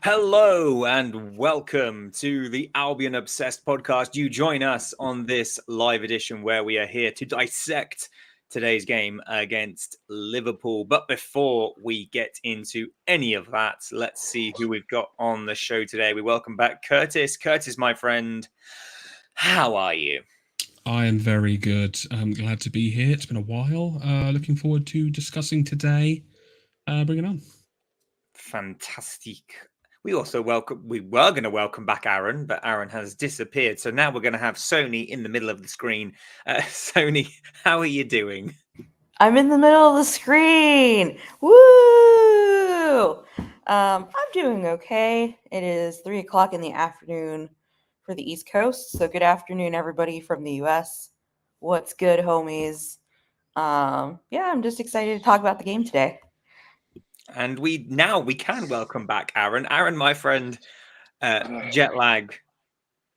Hello and welcome to the Albion Obsessed podcast. You join us on this live edition where we are here to dissect today's game against Liverpool. But before we get into any of that, let's see who we've got on the show today. We welcome back Curtis. Curtis, my friend, how are you? I am very good. I'm glad to be here. It's been a while. Looking forward to discussing today. Bring it on. Fantastic. We were going to welcome back Aaron, but Aaron has disappeared. So now we're going to have Sony in the middle of the screen. Sony, how are you doing? I'm in the middle of the screen. Woo! I'm doing okay. It is 3:00 in the afternoon for the East Coast. So good afternoon, everybody from the US. What's good, homies? I'm just excited to talk about the game today. And we can welcome back Aaron. Aaron, my friend, jet lag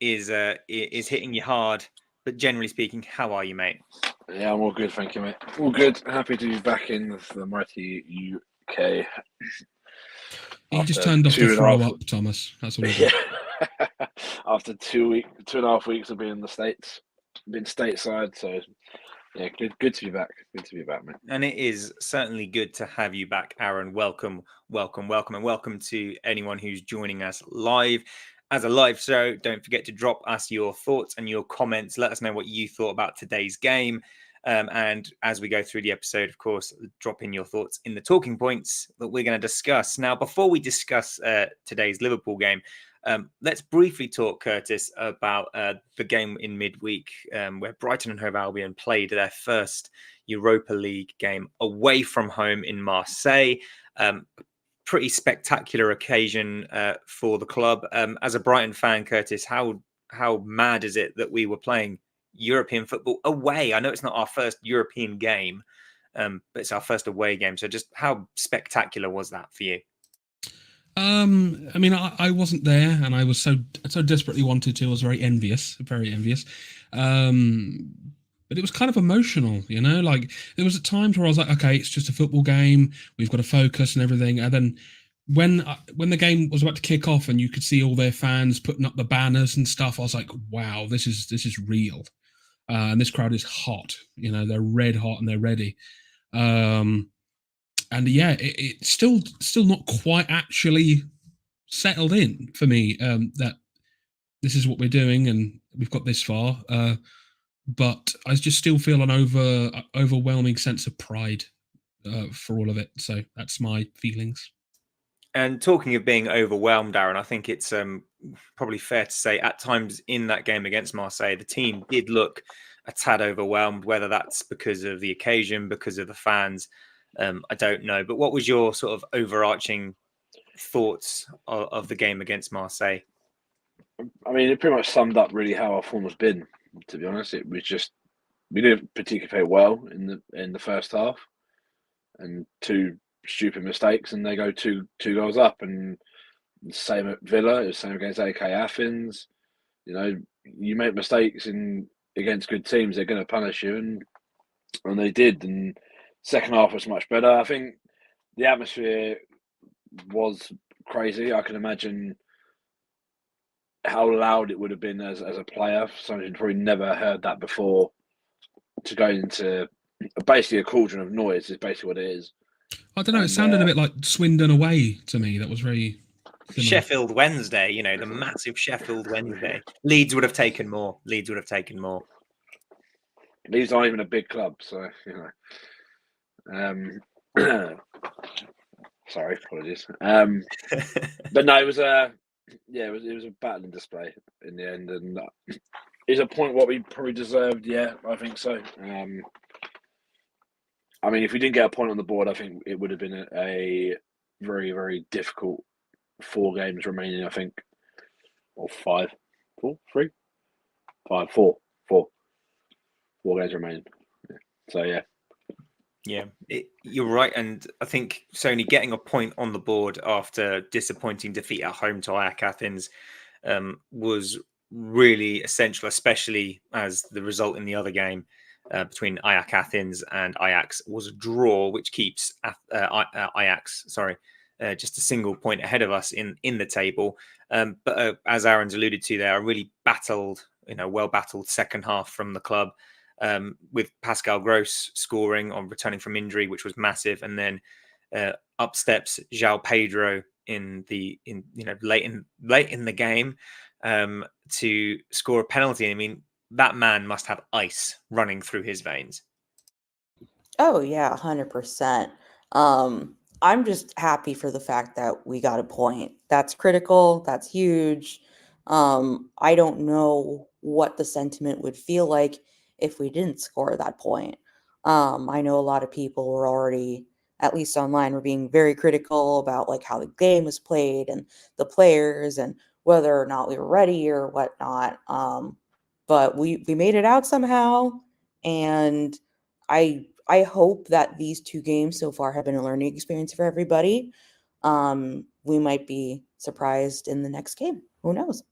is hitting you hard. But generally speaking, how are you, mate? Yeah, I'm all good, thank you, mate. All good. Happy to be back in the mighty UK. He just turned off to throw up, Thomas. That's all he did. After 2.5 weeks of being in the States, been stateside, so yeah, good to be back. Good to be back, mate. And it is certainly good to have you back, Aaron. Welcome, and welcome to anyone who's joining us live. As a live show, don't forget to drop us your thoughts and your comments. Let us know what you thought about today's game. And as we go through the episode, of course, drop in your thoughts in the talking points that we're going to discuss. Now, before we discuss today's Liverpool game, let's briefly talk, Curtis, about the game in midweek where Brighton and Hove Albion played their first Europa League game away from home in Marseille. Pretty spectacular occasion for the club. As a Brighton fan, Curtis, how mad is it that we were playing European football away? I know it's not our first European game, but it's our first away game. So just how spectacular was that for you? I mean, I wasn't there, and I was so desperately wanted to. I was very envious. But it was kind of emotional, you know. Like there was at times where I was like, okay, it's just a football game. We've got to focus and everything. And then when the game was about to kick off, and you could see all their fans putting up the banners and stuff, I was like, wow, this is real. And this crowd is hot. You know, they're red hot and they're ready. And yeah, it's still not quite actually settled in for me that this is what we're doing and we've got this far. But I just still feel an overwhelming sense of pride for all of it. So that's my feelings. And talking of being overwhelmed, Aaron, I think it's probably fair to say at times in that game against Marseille, the team did look a tad overwhelmed, whether that's because of the occasion, because of the fans. I don't know. But what was your sort of overarching thoughts of the game against Marseille? I mean, it pretty much summed up really how our form has been, to be honest. It was just we didn't particularly play well in the first half, and two stupid mistakes, and they go two goals up. And same at Villa, it was same against AEK Athens. You know, you make mistakes against good teams, they're going to punish you, and they did. And second half was much better. I think the atmosphere was crazy. I can imagine how loud it would have been as a player. Someone who'd probably never heard that before, to go into basically a cauldron of noise is basically what it is. I don't know. It sounded a bit like Swindon away to me. That was very similar. Sheffield Wednesday, you know, the massive Sheffield Wednesday. Leeds would have taken more. Leeds aren't even a big club, so you know. Sorry, apologies. But no, it was it was a battling display in the end, and is a point what we probably deserved. Yeah, I think so. I mean, if we didn't get a point on the board, I think it would have been a very, very difficult 4 games remaining, I think. Or 5. 4? 3? 5. 4. 4 games remaining. Yeah. So, yeah. Yeah, you're right. And I think Sony getting a point on the board after disappointing defeat at home to Ajax Athens was really essential, especially as the result in the other game between Ajax Athens and Ajax was a draw, which keeps Ajax just a single point ahead of us in the table. But as Aaron's alluded to there, a really battled, well battled second half from the club, with Pascal Gross scoring on returning from injury, which was massive, and then up steps João Pedro late in the game to score a penalty. I mean, that man must have ice running through his veins. Oh yeah, 100%. I'm just happy for the fact that we got a point. That's critical. That's huge. I don't know what the sentiment would feel like if we didn't score that point. I know a lot of people were already, at least online, were being very critical about like how the game was played and the players and whether or not we were ready or whatnot. But we made it out somehow, and I hope that these 2 games so far have been a learning experience for everybody. We might be surprised in the next game. Who knows?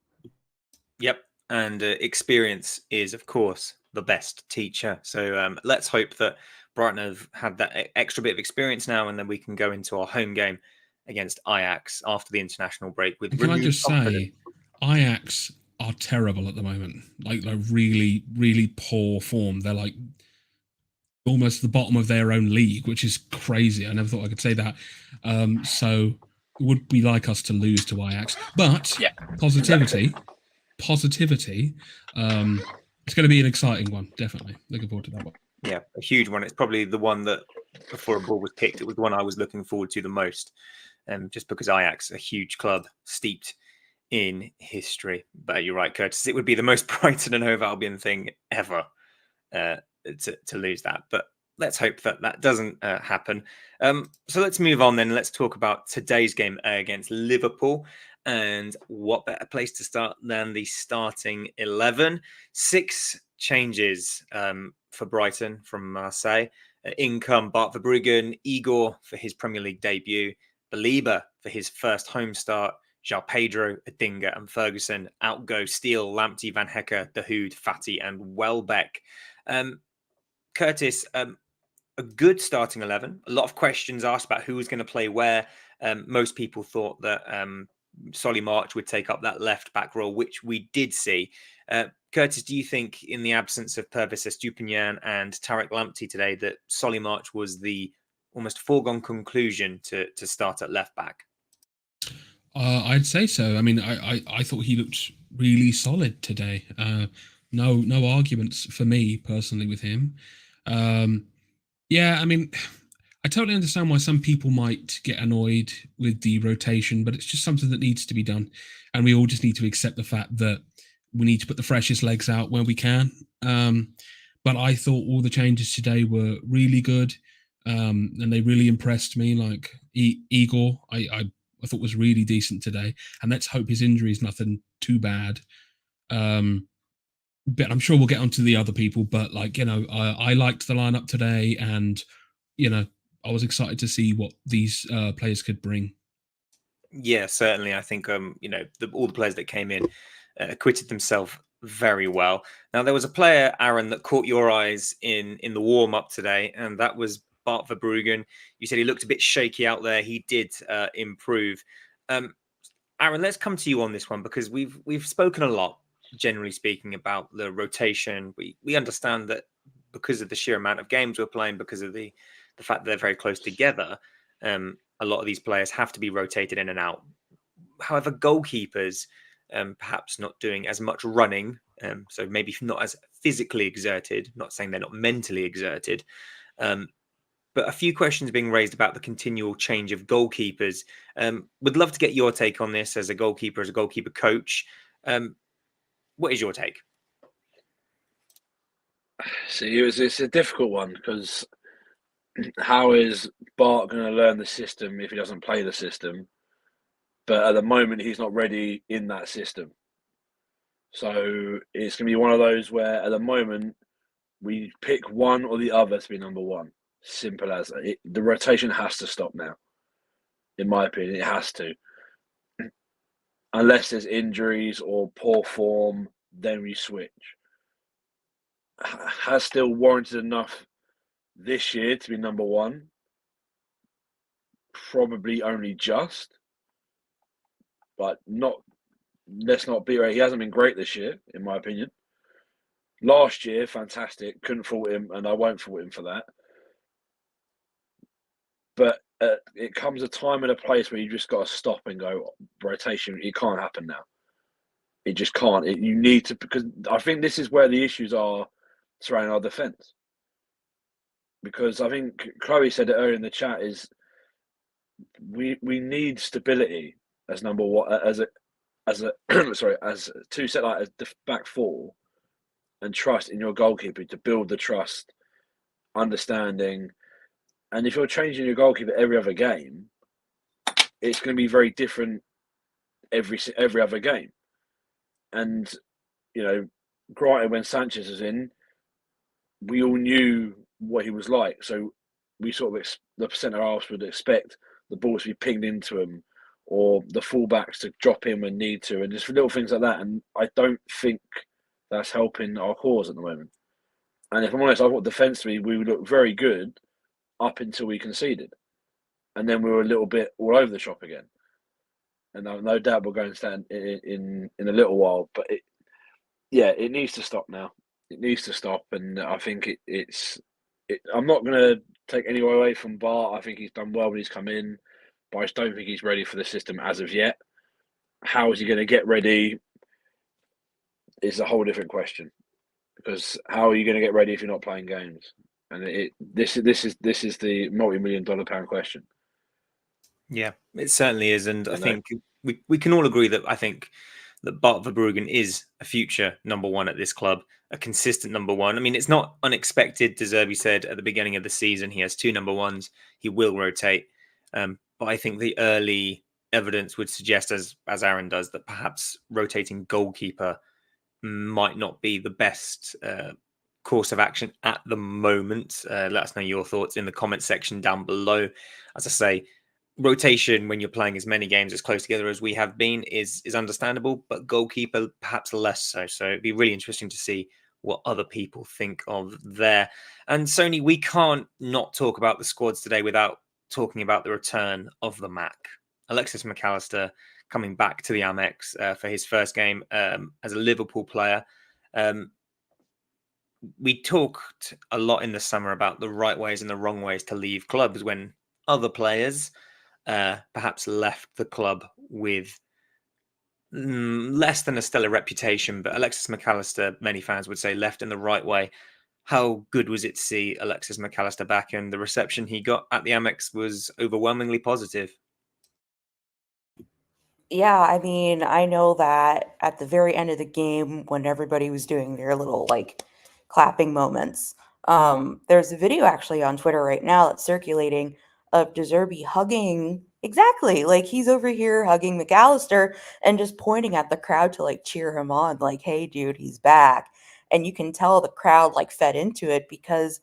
Yep. And experience is, of course, the best teacher. So let's hope that Brighton have had that extra bit of experience now, and then we can go into our home game against Ajax after the international break with Can I renewed just confidence. say, Ajax are terrible at the moment. Like, they're really, really poor form. They're like almost the bottom of their own league, which is crazy. I never thought I could say that. So it would be like us to lose to Ajax. But Yeah, positivity. It's going to be an exciting one, definitely. Looking forward to that one. Yeah, a huge one. It's probably the one that, before a ball was kicked, it was the one I was looking forward to the most. Just because Ajax, a huge club steeped in history. But you're right, Curtis. It would be the most Brighton and Hove Albion thing ever to lose that. But let's hope that doesn't happen. So let's move on then. Let's talk about today's game against Liverpool. And what better place to start than the starting 11? 6 changes for Brighton from Marseille. In come Bart Verbruggen, Igor for his Premier League debut, Belieber for his first home start, João Pedro, Adinga and Ferguson. Out go Steele, Lamptey, Van Hecke, Dahoud, Fati and Welbeck. Curtis, a good starting 11. A lot of questions asked about who was going to play where. Most people thought that Solly March would take up that left back role, which we did see. Curtis, do you think in the absence of Pervis Estupiñán and Tarek Lamptey today that Solly March was the almost foregone conclusion to start at left back? I'd say so. I mean, I thought he looked really solid today. No arguments for me personally with him. Yeah, I mean, I totally understand why some people might get annoyed with the rotation, but it's just something that needs to be done. And we all just need to accept the fact that we need to put the freshest legs out where we can. But I thought all the changes today were really good. And they really impressed me. Like Igor, I thought was really decent today. And let's hope his injury is nothing too bad. But I'm sure we'll get onto the other people. But I liked the lineup today, and I was excited to see what these players could bring. Yeah, certainly. I think all the players that came in acquitted themselves very well. Now, there was a player, Aaron, that caught your eyes in the warm up today, and that was Bart Verbruggen. You said he looked a bit shaky out there. He did improve. Aaron, let's come to you on this one, because we've spoken a lot, generally speaking, about the rotation. We understand that because of the sheer amount of games we're playing, because of the fact that they're very close together, a lot of these players have to be rotated in and out. However, goalkeepers perhaps not doing as much running, so maybe not as physically exerted, not saying they're not mentally exerted, but a few questions being raised about the continual change of goalkeepers. Would love to get your take on this as a goalkeeper coach. What is your take? See, it's a difficult one, because how is Bart going to learn the system if he doesn't play the system? But at the moment, he's not ready in that system. So it's going to be one of those where at the moment, we pick one or the other to be number one. Simple as it. The rotation has to stop now. In my opinion, it has to. Unless there's injuries or poor form, then we switch. Has still warranted enough this year to be number one? probably only just, but not. Let's not be right. He hasn't been great this year, in my opinion. Last year, fantastic. Couldn't fault him, and I won't fault him for that. But it comes a time and a place where you just got to stop and go, rotation. It can't happen now. It just can't. You need to, because I think this is where the issues are surrounding our defence. Because I think Chloe said it earlier in the chat is we need stability as number one, as a sorry, as two set like as the back four, and trust in your goalkeeper to build the trust, understanding. And if you're changing your goalkeeper every other game, it's going to be very different every other game. And granted, when Sanchez was in, we all knew what he was like. So we sort of the centre halves would expect the balls to be pinged into him, or the fullbacks to drop in when need to, and just little things like that. And I don't think that's helping our cause at the moment. And if I'm honest, I thought defensively we looked very good up until we conceded, and then we were a little bit all over the shop again. And no doubt we're going to stand in a little while, but it needs to stop now. It needs to stop, and I think I'm not going to take any away from Bart. I think he's done well when he's come in, but I just don't think he's ready for the system as of yet. How is he going to get ready? Is a whole different question, because how are you going to get ready if you're not playing games? And this is the multi-million-dollar question. Yeah, it certainly is, and I think we can all agree that I think that Bart Verbruggen is a future number one at this club, a consistent number one. I mean, it's not unexpected. De Zerbi said at the beginning of the season he has two number ones. He will rotate, but I think the early evidence would suggest, as Aaron does, that perhaps rotating goalkeeper might not be the best course of action at the moment. Let us know your thoughts in the comment section down below. As I say, rotation when you're playing as many games as close together as we have been is understandable, but goalkeeper perhaps less so. So it'd be really interesting to see what other people think of there. And Sony, we can't not talk about the squads today without talking about the return of the Mac. Alexis Mac Allister coming back to the Amex for his first game as a Liverpool player. We talked a lot in the summer about the right ways and the wrong ways to leave clubs when other players perhaps left the club with less than a stellar reputation, but Alexis Mac Allister, many fans would say, left in the right way. How good was it to see Alexis Mac Allister back? And the reception he got at the Amex was overwhelmingly positive. Yeah, I mean, I know that at the very end of the game, when everybody was doing their little clapping moments, there's a video actually on Twitter right now that's circulating of De Zerbi hugging, exactly, like he's over here hugging Mac Allister and just pointing at the crowd to cheer him on, like, hey dude, he's back. And you can tell the crowd fed into it, because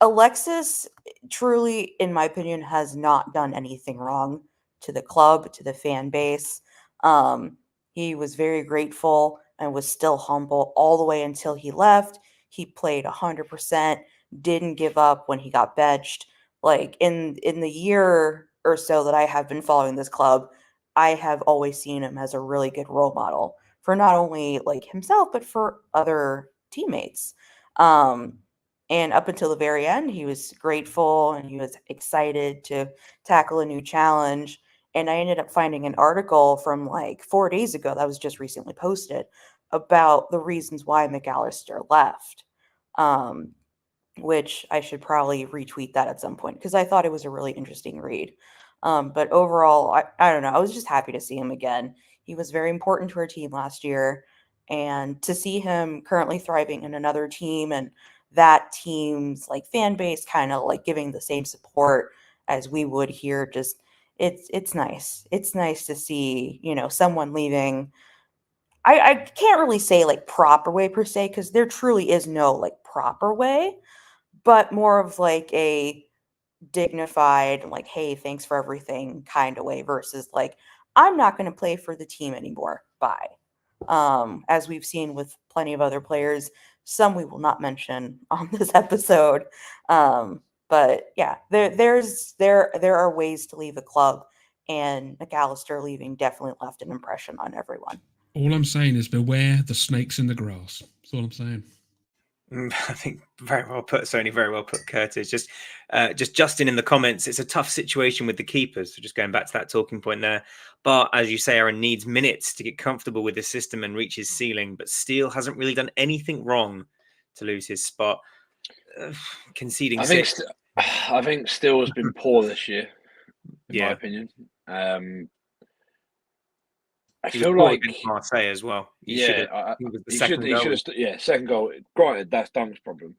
Alexis truly, in my opinion, has not done anything wrong to the club, to the fan base. He was very grateful and was still humble all the way until he left. He played 100%, didn't give up when he got benched. In the year or so that I have been following this club, I have always seen him as a really good role model for not only himself, but for other teammates. And up until the very end, he was grateful and he was excited to tackle a new challenge. And I ended up finding an article from 4 days ago that was just recently posted about the reasons why Mac Allister left, which I should probably retweet that at some point because I thought it was a really interesting read. But overall, I don't know. I was just happy to see him again. He was very important to our team last year. And to see him currently thriving in another team and that team's fan base kind of giving the same support as we would here, just it's nice. It's nice to see, someone leaving. I can't really say proper way per se, because there truly is no proper way, but more of a dignified, hey, thanks for everything kind of way, versus I'm not going to play for the team anymore. Bye. As we've seen with plenty of other players, some we will not mention on this episode. But But yeah, there are ways to leave a club, and McAllister leaving definitely left an impression on everyone. All I'm saying is beware the snakes in the grass. That's all I'm saying. I think very well put, Sony. Very well put, Curtis. Just Justin in the comments. It's a tough situation with the keepers. So just going back to that talking point there. But as you say, Aaron needs minutes to get comfortable with the system and reach his ceiling. But Steele hasn't really done anything wrong to lose his spot. Conceding I think six. I think Steele has been poor this year, in my Yeah. opinion. I He was feel poor like against Marseille as well. He should have. He was the he second should goal. have second goal. Granted, that's Dunk's problem,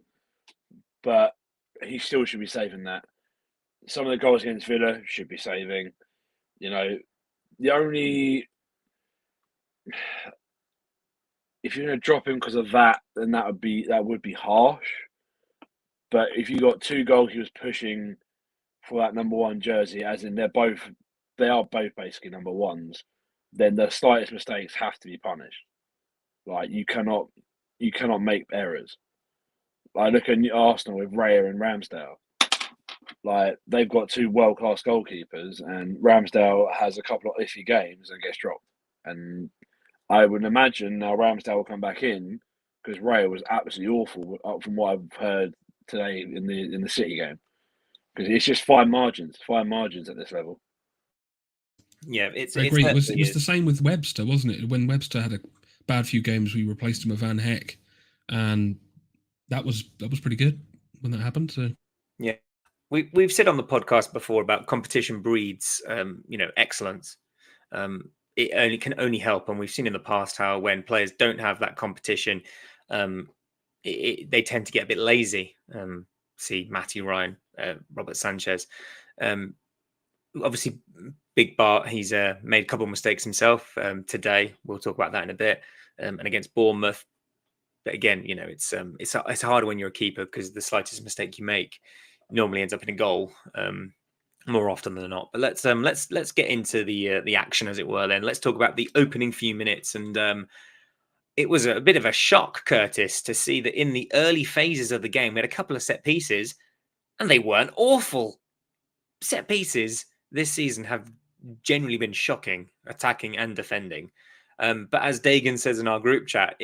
but he still should be saving that. Some of the goals against Villa should be saving. You know, the only if you're going to drop him because of that, then that would be harsh. But if you got two goalkeepers pushing for that number one jersey, as in they are both basically number ones, then the slightest mistakes have to be punished. Like you cannot make errors. Like look at Arsenal with Raya and Ramsdale. Like they've got two world class goalkeepers, and Ramsdale has a couple of iffy games and gets dropped. And I would imagine now Ramsdale will come back in because Raya was absolutely awful from what I've heard today in the City game. Because it's just fine margins at this level. Yeah, I agree. It was the same with Webster, wasn't it? When Webster had a bad few games, we replaced him with Van Heck, and that was pretty good when that happened. So yeah, we've said on the podcast before about competition breeds, excellence. It can only help, and we've seen in the past how when players don't have that competition, they tend to get a bit lazy. See Matthew Ryan, Robert Sanchez. Obviously, Big Bart, he's made a couple of mistakes himself today. We'll talk about that in a bit. And against Bournemouth, but again, it's hard when you're a keeper because the slightest mistake you make normally ends up in a goal more often than not. But let's get into the action, as it were. Then let's talk about the opening few minutes, and it was a bit of a shock, Curtis, to see that in the early phases of the game, we had a couple of set pieces, and they weren't awful. Set pieces this season have generally been shocking, attacking and defending. But as Dagan says in our group chat,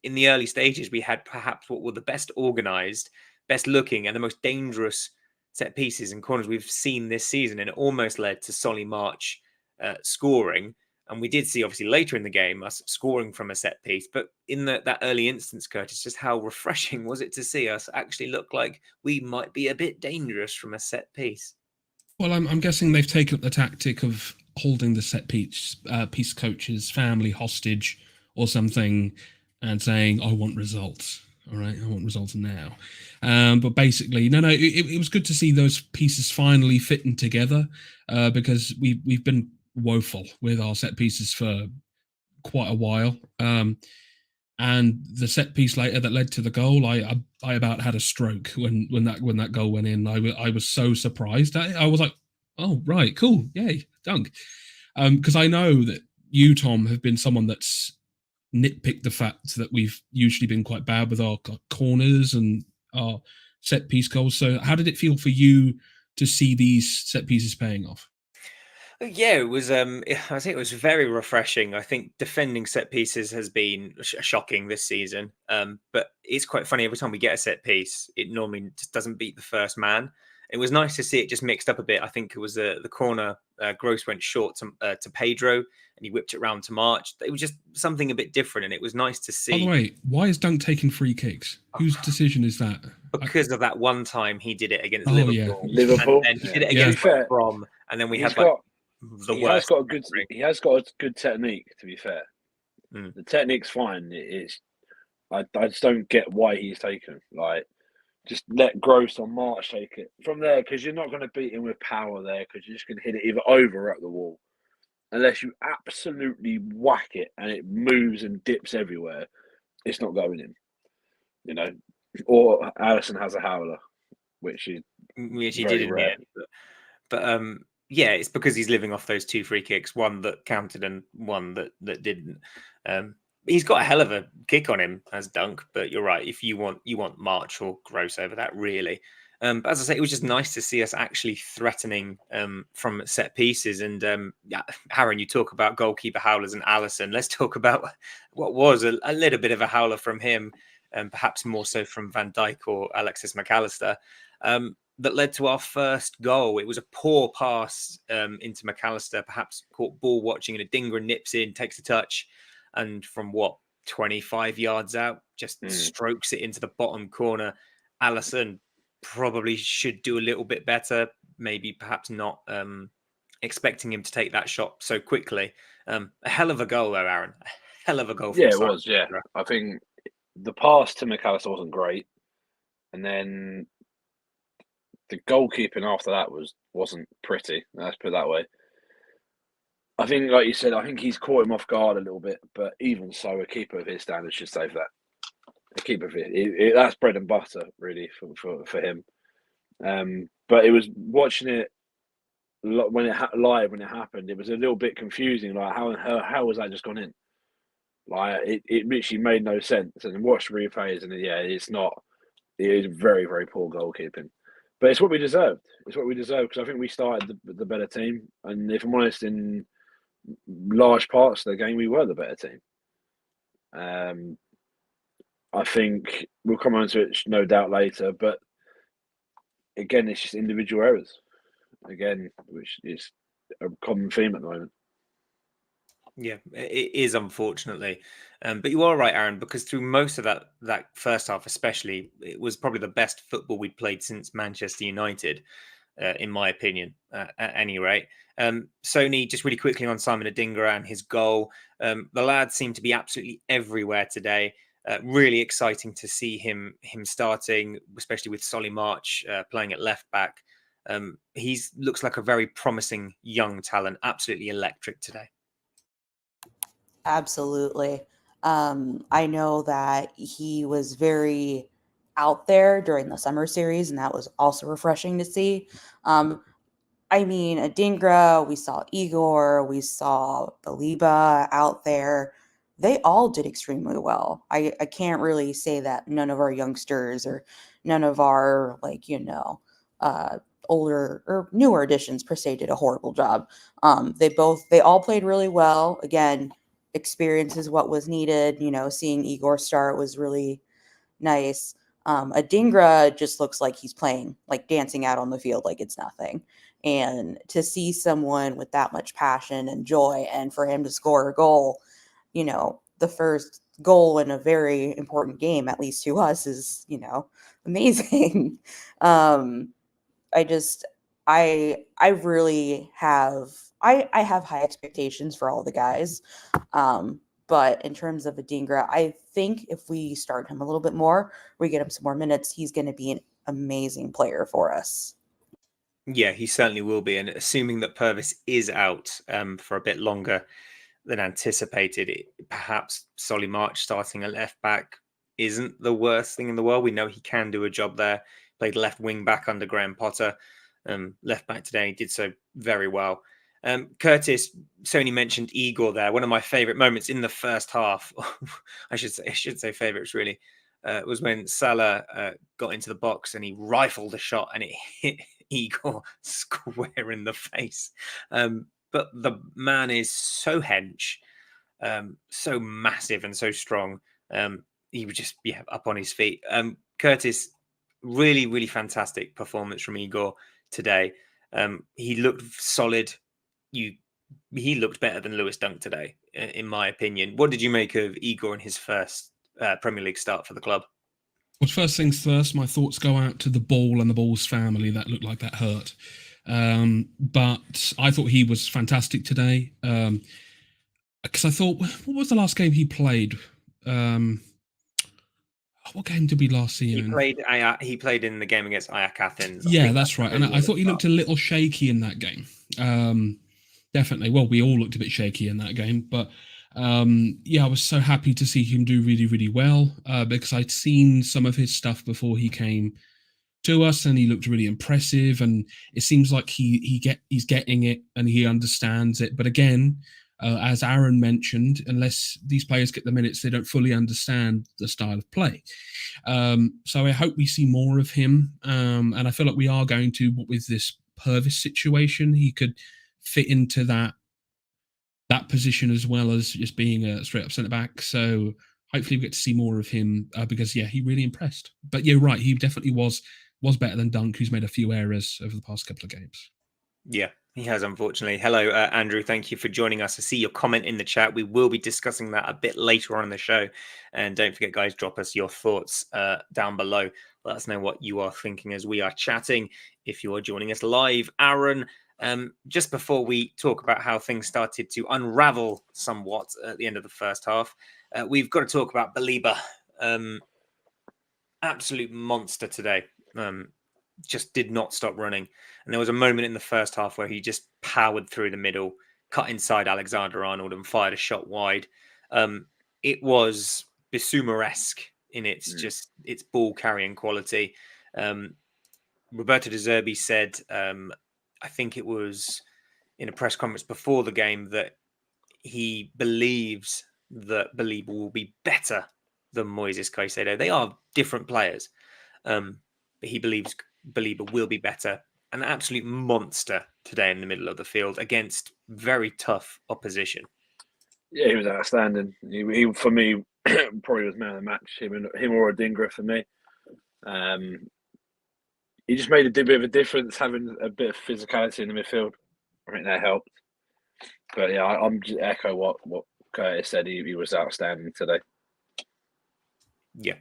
in the early stages, we had perhaps what were the best organised, best looking, and the most dangerous set pieces and corners we've seen this season. And it almost led to Solly March scoring. And we did see, obviously, later in the game, us scoring from a set piece. But in that early instance, Curtis, just how refreshing was it to see us actually look like we might be a bit dangerous from a set piece? Well, I'm guessing they've taken up the tactic of holding the set piece coach's family hostage or something and saying, I want results. All right, I want results now. But basically, it was good to see those pieces finally fitting together because we've been woeful with our set pieces for quite a while. And the set piece later that led to the goal, I about had a stroke when that goal went in. I was so surprised. I was like, oh right, cool, yay, Dunk. Because I know that you, Tom, have been someone that's nitpicked the fact that we've usually been quite bad with our corners and our set piece goals. So how did it feel for you to see these set pieces paying off? Yeah, it was. I think it was very refreshing. I think defending set pieces has been shocking this season. But it's quite funny. Every time we get a set piece, it normally just doesn't beat the first man. It was nice to see it just mixed up a bit. I think it was the corner. Gross went short to Pedro, and he whipped it round to March. It was just something a bit different, and it was nice to see. By the way, why is Dunk taking free kicks? Whose decision is that? Because of that one time he did it against Liverpool. Liverpool, and he did it against Brom, and then we had he has got a good technique. To be fair, the technique's fine. I just don't get why he's taken. Like, just let Gross or March take it from there because you're not going to beat him with power there because you're just going to hit it either over or at the wall, unless you absolutely whack it and it moves and dips everywhere. It's not going in, Or Alisson has a howler, which he did in the end. But yeah, it's because he's living off those two free kicks, one that counted and one that didn't. He's got a hell of a kick on him as Dunk, but you're right. If you want March or Gross over that, really. But as I say, it was just nice to see us actually threatening from set pieces. And yeah, Aaron, you talk about goalkeeper howlers and Alisson. Let's talk about what was a little bit of a howler from him, and perhaps more so from Van Dijk or Alexis McAllister, that led to our first goal. It was a poor pass into McAllister, perhaps caught ball watching, and Adingra nips in, takes a touch, and from 25 yards out, just strokes it into the bottom corner. Alisson probably should do a little bit better, maybe perhaps not expecting him to take that shot so quickly. A hell of a goal though, Aaron. A hell of a goal. Yeah, it was. Yeah, I think the pass to McAllister wasn't great, and then the goalkeeping after that wasn't pretty. Let's put it that way. I think, like you said, I think he's caught him off guard a little bit, but even so, a keeper of his standards should save that. A keeper of it, that's bread and butter, really, for him. But it was watching it when it live when it happened. It was a little bit confusing. Like how was that just gone in? Like it literally made no sense. And watched replays, and yeah, it's not. It is very, very poor goalkeeping. But it's what we deserved. It's what we deserved because I think we started the better team. And if I'm honest, in large parts of the game, we were the better team. I think we'll come on to it, no doubt, later. But again, it's just individual errors. Again, which is a common theme at the moment. Yeah, it is, unfortunately. But you are right, Aaron, because through most of that first half, especially, it was probably the best football we'd played since Manchester United, in my opinion, at any rate. Sony, just really quickly on Simon Adingra and his goal. The lad seemed to be absolutely everywhere today. Really exciting to see him starting, especially with Solly March playing at left back. He looks like a very promising young talent, absolutely electric today. Absolutely. I know that he was very out there during the summer series, and that was also refreshing to see. I mean, Adingra, we saw Igor, we saw Baliba out there. They all did extremely well. I can't really say that none of our youngsters or none of our, older or newer additions per se did a horrible job. They all played really well. Again, experience is what was needed. Seeing Igor start was really nice. Adingra just looks like he's playing, like dancing out on the field like it's nothing. And to see someone with that much passion and joy, and for him to score a goal, the first goal in a very important game, at least to us, is, amazing. I really have, I have high expectations for all the guys. But in terms of Adingra, I think if we start him a little bit more, we get him some more minutes, he's going to be an amazing player for us. Yeah, he certainly will be. And assuming that Purvis is out for a bit longer than anticipated, perhaps Solly March starting at left back isn't the worst thing in the world. We know he can do a job there. Played left wing back under Graham Potter. Left back today, did so very well. Curtis, Sony mentioned Igor there. One of my favorite moments in the first half, I should say favorites really, was when Salah got into the box and he rifled a shot and it hit Igor square in the face. But the man is so hench, so massive and so strong. He would just be up on his feet. Curtis, really, really fantastic performance from Igor today. He looked solid. He looked better than Lewis Dunk today, in my opinion. What did you make of Igor in his first Premier League start for the club? Well, first things first, my thoughts go out to the Ball and the Ball's family. That looked like that hurt. But I thought he was fantastic today. Because I thought, what was the last game he played? What game did we last see him in? He played in the game against Ajax Athens. Yeah, that's right. And I thought he looked a little shaky in that game. Definitely. Well, we all looked a bit shaky in that game. But I was so happy to see him do really, really well because I'd seen some of his stuff before he came to us, and he looked really impressive. And it seems like he's getting it and he understands it. But again, As Aaron mentioned, unless these players get the minutes, they don't fully understand the style of play. So I hope we see more of him. And I feel like we are going to, with this Purvis situation, he could fit into that position as well as just being a straight up centre back. So hopefully we get to see more of him because, yeah, he really impressed. But you're right, he definitely was better than Dunk, who's made a few errors over the past couple of games. Yeah, he has, unfortunately. Hello, Andrew. Thank you for joining us. I see your comment in the chat. We will be discussing that a bit later on in the show. And don't forget, guys, drop us your thoughts down below. Let us know what you are thinking as we are chatting. If you are joining us live, Aaron, just before we talk about how things started to unravel somewhat at the end of the first half, we've got to talk about Belieber. Absolute monster today. Just did not stop running. And there was a moment in the first half where he just powered through the middle, cut inside Alexander Arnold and fired a shot wide. It was Bissouma-esque in its ball carrying quality. Roberto De Zerbi said, I think it was in a press conference before the game, that he believes that Belieber will be better than Moises Caicedo. They are different players, but he believes Belieber will be better. An absolute monster today in the middle of the field against very tough opposition. Yeah, he was outstanding. He for me, probably was man of the match. Him or Adingra for me. He just made a bit of a difference, having a bit of physicality in the midfield. I think that helped. But yeah, I'm just echo what Curtis said. He was outstanding today. Yeah.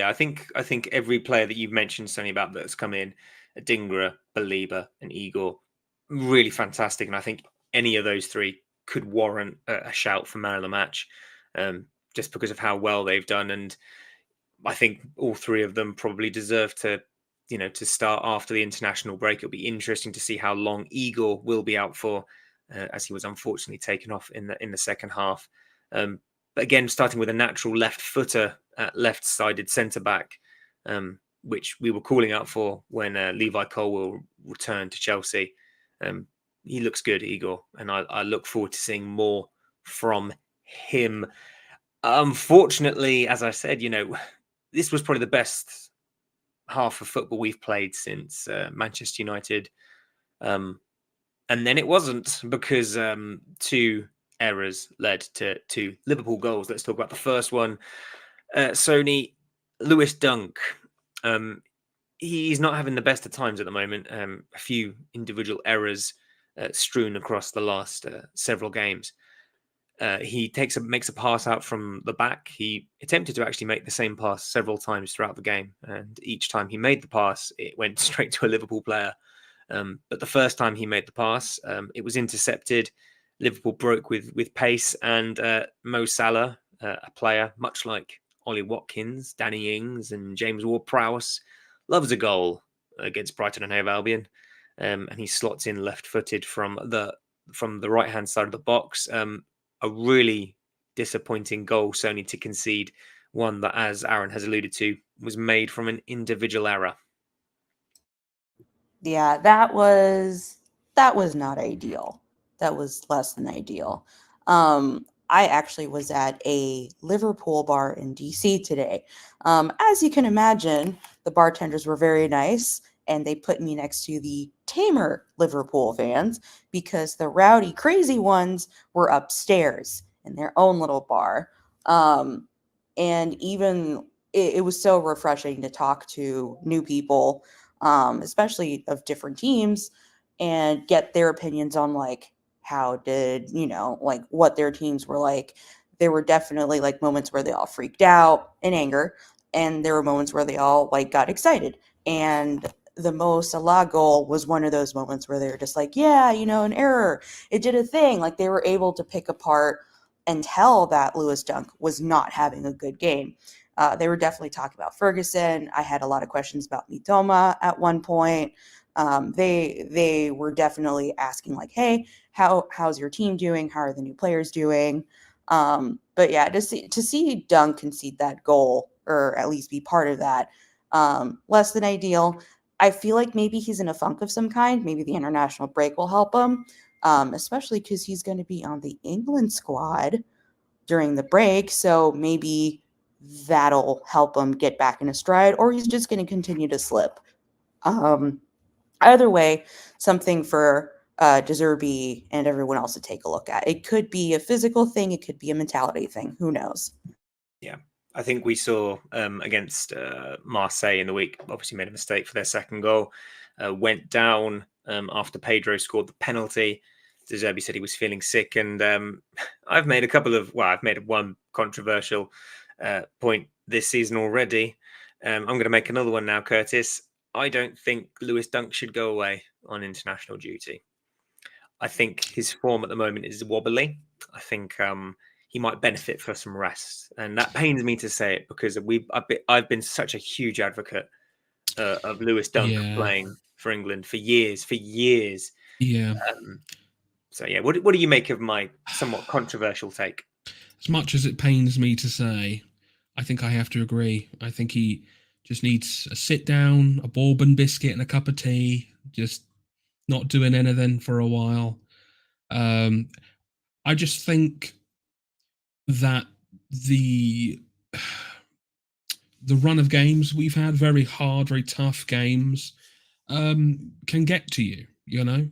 I think every player that you've mentioned, Sonny, about that's come in, Adingra, Belieber, and Igor, really fantastic. And I think any of those three could warrant a shout for man of the match, just because of how well they've done. And I think all three of them probably deserve to start after the international break. It'll be interesting to see how long Igor will be out for, as he was unfortunately taken off in the second half. But again, starting with a natural left footer at left-sided centre back, which we were calling out for when Levi Colwill will return to Chelsea. He looks good, Igor, and I look forward to seeing more from him. Unfortunately, as I said, this was probably the best half of football we've played since Manchester United. And then it wasn't, because two errors led to two Liverpool goals. Let's talk about the first one. Sony, Lewis Dunk. He's not having the best of times at the moment. A few individual errors strewn across the last several games. He makes a pass out from the back. He attempted to actually make the same pass several times throughout the game, and each time he made the pass, it went straight to a Liverpool player. But the first time he made the pass, it was intercepted. Liverpool broke with pace, and Mo Salah, a player much like Ollie Watkins, Danny Ings, and James Ward-Prowse, loves a goal against Brighton and Hove Albion, and he slots in left-footed from the right-hand side of the box. A really disappointing goal, Sony, to concede, one that, as Aaron has alluded to, was made from an individual error. Yeah, that was not ideal. That was less than ideal. I actually was at a Liverpool bar in DC today. As you can imagine, the bartenders were very nice, and they put me next to the tamer Liverpool fans, because the rowdy, crazy ones were upstairs in their own little bar. And even it was so refreshing to talk to new people, especially of different teams, and get their opinions on how did, what their teams were like. There were definitely moments where they all freaked out in anger, and there were moments where they all got excited. And the Mo Salah goal was one of those moments where they were just yeah, an error. It did a thing. They were able to pick apart and tell that Lewis Dunk was not having a good game. They were definitely talking about Ferguson. I had a lot of questions about Mitoma at one point. They were definitely asking hey, how's your team doing? How are the new players doing? But yeah, to see Dunk concede that goal, or at least be part of that, less than ideal. I feel like maybe he's in a funk of some kind. Maybe the international break will help him. especially because he's going to be on the England squad during the break. So maybe that'll help him get back in a stride, or he's just going to continue to slip. Either way, something for De Zerbi and everyone else to take a look at. It could be a physical thing. It could be a mentality thing. Who knows? Yeah. I think we saw against Marseille in the week, obviously made a mistake for their second goal, went down after Pedro scored the penalty. De Zerbi said he was feeling sick, and I've made one controversial point this season already. I'm going to make another one now, Curtis. I don't think Lewis Dunk should go away on international duty. I think his form at the moment is wobbly. I think he might benefit for some rest, and that pains me to say it because I've been such a huge advocate of Lewis Dunk playing for England for years. Yeah. So yeah, what do you make of my somewhat controversial take? As much as it pains me to say, I think I have to agree. I think he just needs a sit down, a bourbon biscuit, and a cup of tea. Just not doing anything for a while. I just think that the run of games we've had, very hard, very tough games, can get to you, you know?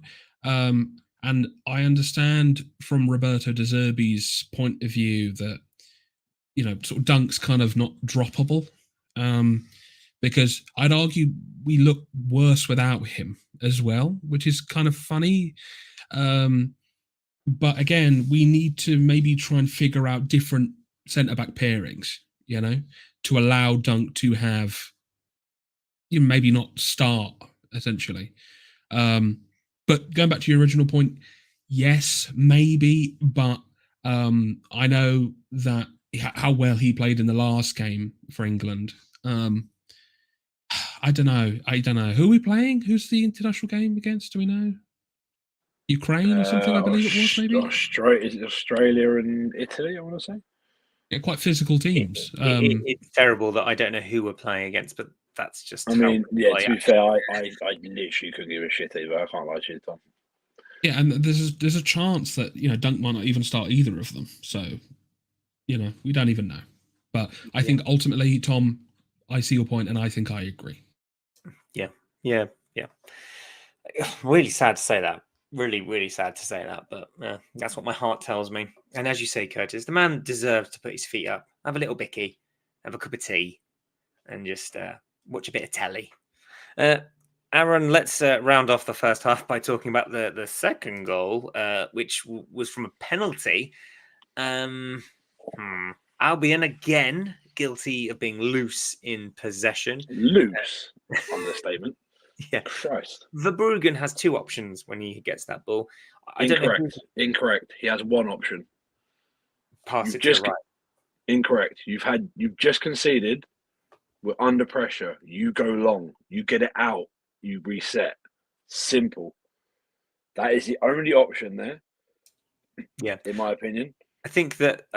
And I understand from Roberto De Zerbi's point of view that, you know, sort of Dunk's kind of not droppable, because I'd argue we look worse without him as well, which is kind of funny. But again, we need to maybe try and figure out different centre-back pairings, you know, to allow Dunk to have, you know, maybe not start, essentially. But going back to your original point, yes, maybe, but I know that how well he played in the last game for England. I don't know. Who are we playing? Who's the international game against? Do we know? Ukraine or something, I believe it was, maybe? Is it Australia and Italy, I want to say? Yeah, quite physical teams. It's terrible that I don't know who we're playing against, but that's just. I mean, yeah. To be fair, I literally couldn't give a shit either. I can't lie to you, Tom. Yeah, and there's a chance that, you know, Dunk might not even start either of them. So, you know, we don't even know. But I think ultimately, Tom, I see your point, and I think I agree. Yeah. Really sad to say that. Really sad to say that, but that's what my heart tells me. And as you say, Curtis, the man deserves to put his feet up, have a little bicky, have a cup of tea, and just watch a bit of telly. Aaron, let's round off the first half by talking about the second goal, which was from a penalty. Albion again guilty of being loose in possession. Loose, understatement. Yeah, Christ. Verbruggen has two options when he gets that ball. Incorrect. He has one option. Pass it to the right. Incorrect. You've just conceded. We're under pressure. You go long. You get it out. You reset. Simple. That is the only option there. Yeah, in my opinion. I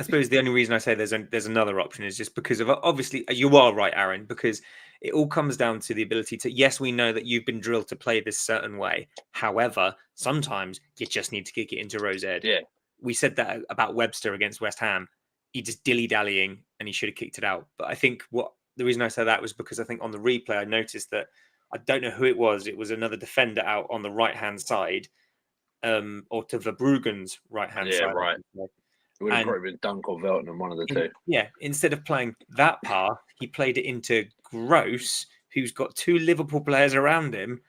suppose the only reason I say there's another option is just because of, obviously, you are right, Aaron, because it all comes down to the ability to, yes, we know that you've been drilled to play this certain way. However, sometimes you just need to kick it into Rose Ed. Yeah. We said that about Webster against West Ham. He just dilly-dallying and he should have kicked it out. But I think the reason I said that was because I think on the replay, I noticed that, I don't know who it was. It was another defender out on the right-hand side, or to Verbruggen's right-hand side. Yeah, right. It would have probably been Dunk or Veltman, one of the two. Yeah, instead of playing that path, he played it into Gross, who's got two Liverpool players around him.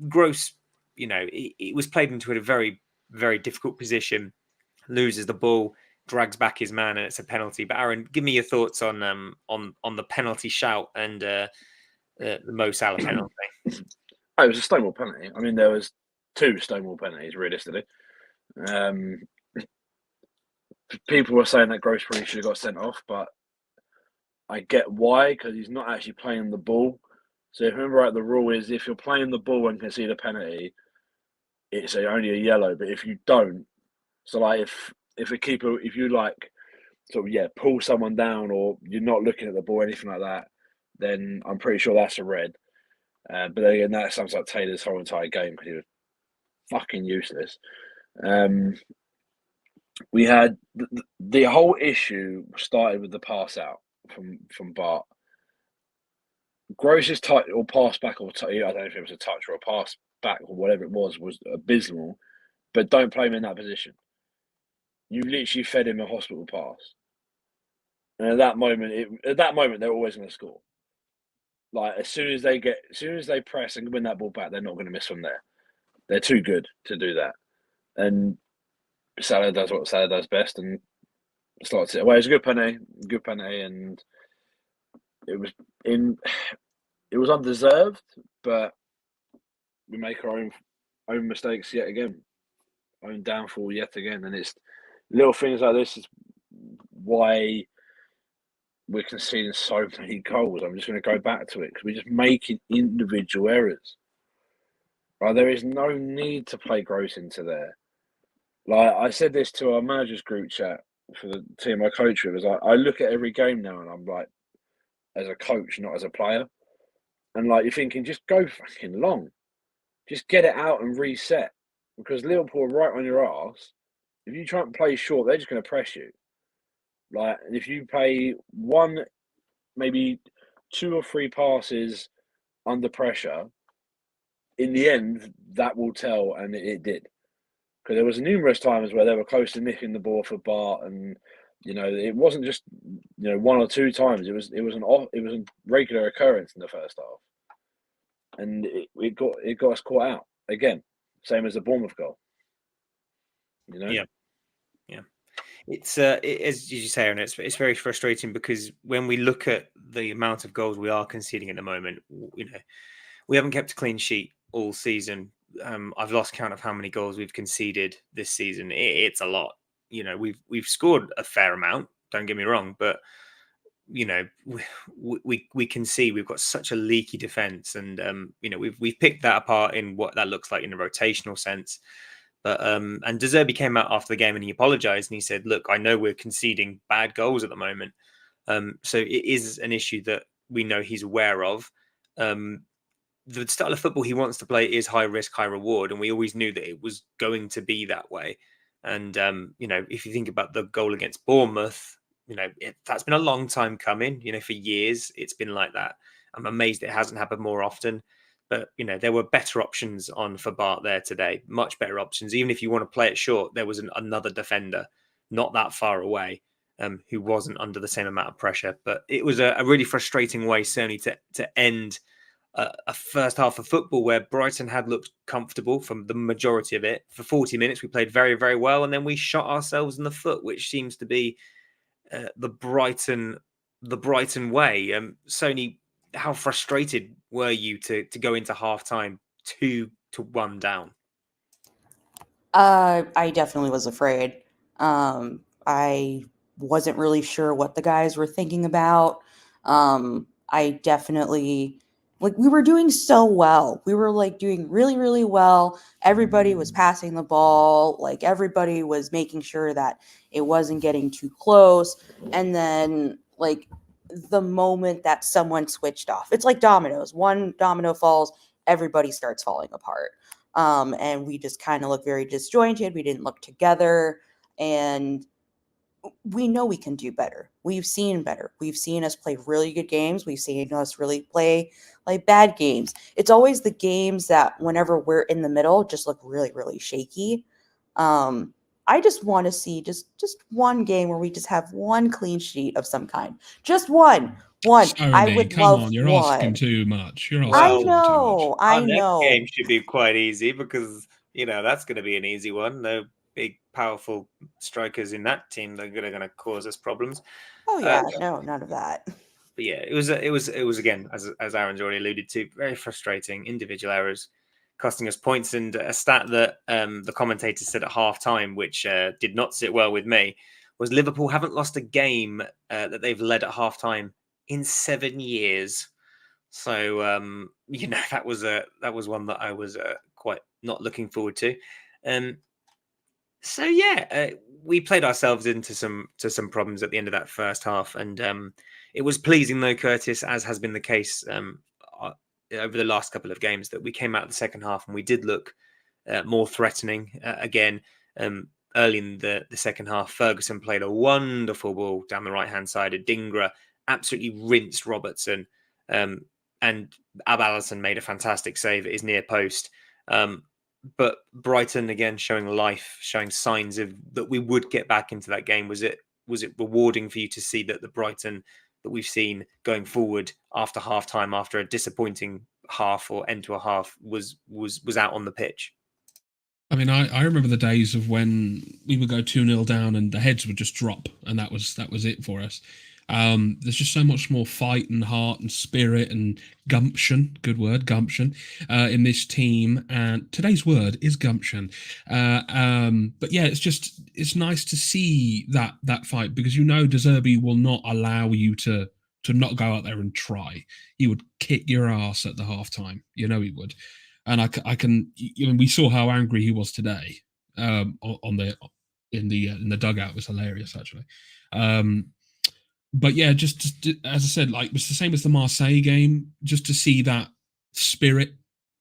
Gross, you know, it was played into a very, very difficult position, loses the ball, drags back his man, and it's a penalty. But Aaron, give me your thoughts on the penalty shout and the Mo Salah penalty. It was a Stonewall penalty. I mean, there was two Stonewall penalties, realistically. People were saying that Gross probably should have got sent off, but I get why, because he's not actually playing the ball. So if you remember right, the rule is if you're playing the ball and concede a penalty, it's only a yellow. But if you don't, so like if a keeper, if you like, pull someone down or you're not looking at the ball, anything like that, then I'm pretty sure that's a red. But then again, that sounds like Taylor's whole entire game because he was fucking useless. We had the whole issue started with the pass out from Bart. Gross's touch or pass back I don't know if it was a touch or a pass back or whatever it was abysmal. But don't play him in that position. You literally fed him a hospital pass, and at that moment, they're always going to score. Like as soon as they press and win that ball back, they're not going to miss from there. They're too good to do that. And Salah does what Salah does best and slots it away. It's a good penalty, and it was undeserved, but we make our own mistakes yet again, own downfall yet again, and it's little things like this is why we're conceding so many goals. I'm just going to go back to it because we're just making individual errors. Right, there is no need to play Gross into there. Like I said this to our managers group chat for the team I coach with, is I look at every game now and I'm like, as a coach, not as a player, and like you're thinking, just go fucking long, just get it out and reset, because Liverpool are right on your arse. If you try and play short, they're just going to press you. Like, if you play one, maybe 2 or 3 passes under pressure, in the end, that will tell, and it did. Because there was numerous times where they were close to nicking the ball for Bart, and it wasn't just 1 or 2 times. It was a regular occurrence in the first half, and it got us caught out again, same as the Bournemouth goal. Yeah. It's as you say, Aaron, it's very frustrating because when we look at the amount of goals we are conceding at the moment, we haven't kept a clean sheet all season. I've lost count of how many goals we've conceded this season. It's a lot. We've scored a fair amount. Don't get me wrong, but we can see we've got such a leaky defense, and we've picked that apart in what that looks like in a rotational sense. But and De Zerbi came out after the game and he apologized and he said, "Look, I know we're conceding bad goals at the moment, so it is an issue that we know he's aware of." The style of football he wants to play is high risk, high reward, and we always knew that it was going to be that way. And if you think about the goal against Bournemouth, that's been a long time coming. For years it's been like that. I'm amazed it hasn't happened more often. But there were better options on for Bart there today, much better options. Even if you want to play it short, there was another defender not that far away who wasn't under the same amount of pressure. But it was a really frustrating way, certainly, to end a first half of football where Brighton had looked comfortable from the majority of it. For 40 minutes, we played very, very well, and then we shot ourselves in the foot, which seems to be the Brighton way. Sony, how frustrated were you to go into halftime 2-1 down? I definitely was afraid. I wasn't really sure what the guys were thinking about. I definitely, we were doing so well. We were doing really, really well. Everybody was passing the ball. Everybody was making sure that it wasn't getting too close. And then the moment that someone switched off, it's like dominoes. One domino falls, everybody starts falling apart. And we just kind of look very disjointed. We didn't look together, and we know we can do better. We've seen better. We've seen us play really good games. We've seen us really play bad games. It's always the games that whenever we're in the middle just look really, really shaky. I just want to see just one game where we just have one clean sheet of some kind. Just one. Sony, I would come love on, you're one. asking too much. I know. Our next game should be quite easy because that's going to be an easy one. No big, powerful strikers in that team that are going to cause us problems. Oh yeah, no, none of that. But yeah, it was again, as Aaron's already alluded to, very frustrating individual errors, costing us points. And a stat that the commentator said at halftime, which did not sit well with me, was Liverpool haven't lost a game that they've led at halftime in 7 years. So that was one that I was quite not looking forward to. So yeah, we played ourselves into some problems at the end of that first half, and it was pleasing though, Curtis, as has been the case over the last couple of games, that we came out of the second half and we did look more threatening again. Early in the second half, Ferguson played a wonderful ball down the right-hand side. Adingra absolutely rinsed Robertson. And Ab Allison made a fantastic save at his near post. But Brighton, again, showing life, showing signs of that we would get back into that game. Was it rewarding for you to see that the Brighton that we've seen going forward after half-time, after a disappointing half or end to a half, was out on the pitch? I mean, I remember the days of when we would go 2-0 down and the heads would just drop, and that was it for us. There's just so much more fight and heart and spirit and gumption, good word, gumption, in this team. And today's word is gumption. But yeah, it's nice to see that fight, because De Zerbi will not allow you to not go out there and try. He would kick your ass at the halftime. He would. And I can, we saw how angry he was today in the dugout. It was hilarious, actually. But yeah, just as I said, like, it's the same as the Marseille game, just to see that spirit,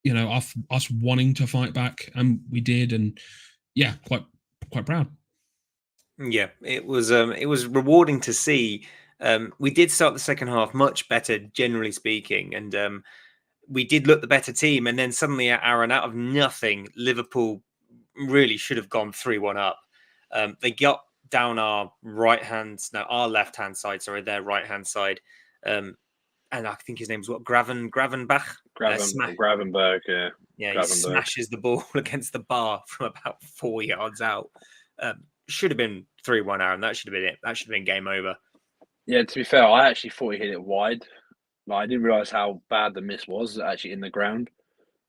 us wanting to fight back, and we did, and yeah, quite proud. Yeah, it was rewarding to see. We did start the second half much better, generally speaking, and we did look the better team, and then suddenly, Aaron, out of nothing, Liverpool really should have gone 3-1 up. They got down our left-hand side, their right-hand side. And I think his name was Gravenbach? Gravenberg, yeah. Yeah, he smashes the ball against the bar from about 4 yards out. Should have been 3-1, Aaron. That should have been it. That should have been game over. Yeah, to be fair, I actually thought he hit it wide. I didn't realise how bad the miss was actually in the ground.